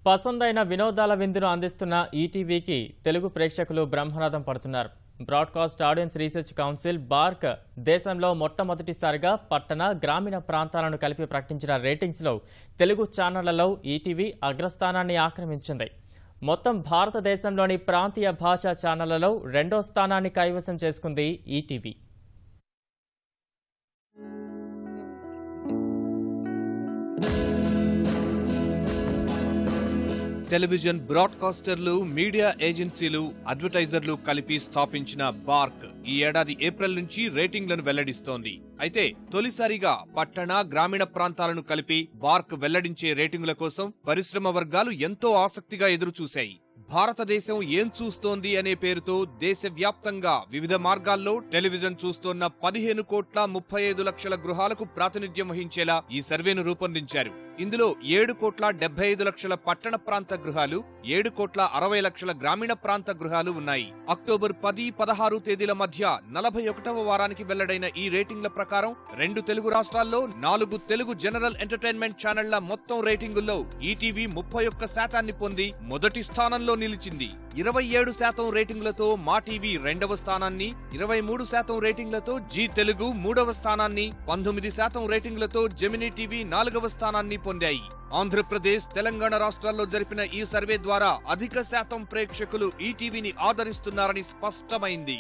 పసందైన వినోదాల విందును అందిస్తున్న ఈటీవీకి తెలుగు ప్రేక్షకులు బ్రహ్మరథం పడుతున్నారు. Broadcast audience research council BARC దేశంలో మొట్టమొదటిసారిగా పట్టణ గ్రామీణ ప్రాంతాలను కలిపి ప్రకటించిన రేటింగ్స్లో తెలుగు ఛానళ్లలో ఈటీవీ అగ్రస్థానాన్ని ఆక్రమించింది. మొత్తం భారతదేశంలోని ప్రాంతీయ భాషా ఛానళ్లలో రెండో స్థానాన్ని కైవసం చేసుకుంది ఈటీవీ. టెలివిజన్ బ్రాడ్కాస్టర్లు, మీడియా ఏజెన్సీలు, అడ్వర్టైజర్లు కలిపి స్థాపించిన బార్క్ ఈ ఏడాది ఏప్రిల్ నుంచి రేటింగ్లను వెల్లడిస్తోంది. అయితే తొలిసారిగా పట్టణ గ్రామీణ ప్రాంతాలను కలిపి బార్క్ వెల్లడించే రేటింగుల కోసం పరిశ్రమ వర్గాలు ఎంతో ఆసక్తిగా ఎదురుచూశాయి. భారతదేశం ఏం చూస్తోంది అనే పేరుతో దేశవ్యాప్తంగా వివిధ మార్గాల్లో టెలివిజన్ చూస్తోన్న 15,35,00,000 గృహాలకు ప్రాతినిధ్యం వహించేలా ఈ సర్వేను రూపొందించారు. ఇందులో 7,75,00,000 పట్టణ ప్రాంత గృహాలు, 7,60,00,000 గ్రామీణ ప్రాంత గృహాలు ఉన్నాయి. అక్టోబర్ 10-16 తేదీల మధ్య 41వ వారానికి వెల్లడైన ఈ రేటింగ్ల ప్రకారం 2 తెలుగు రాష్ట్రాల్లో 4 తెలుగు జనరల్ ఎంటర్టైన్మెంట్ ఛానళ్ల మొత్తం రేటింగుల్లో ఈటీవీ 31% పొంది మొదటి స్థానంలో నిలిచింది. 27% రేటింగులతో మా టీవీ 2వ స్థానాన్ని, 23% రేటింగులతో జీ తెలుగు 3వ స్థానాన్ని, 19% రేటింగులతో జెమినీ టీవీ 4వ స్థానాన్ని పొందాయి. ఆంధ్రప్రదేశ్, తెలంగాణ రాష్ట్రాల్లో జరిపిన ఈ సర్వే ద్వారా అధిక శాతం ప్రేక్షకులు ఈటీవీని ఆదరిస్తున్నారని స్పష్టమైంది.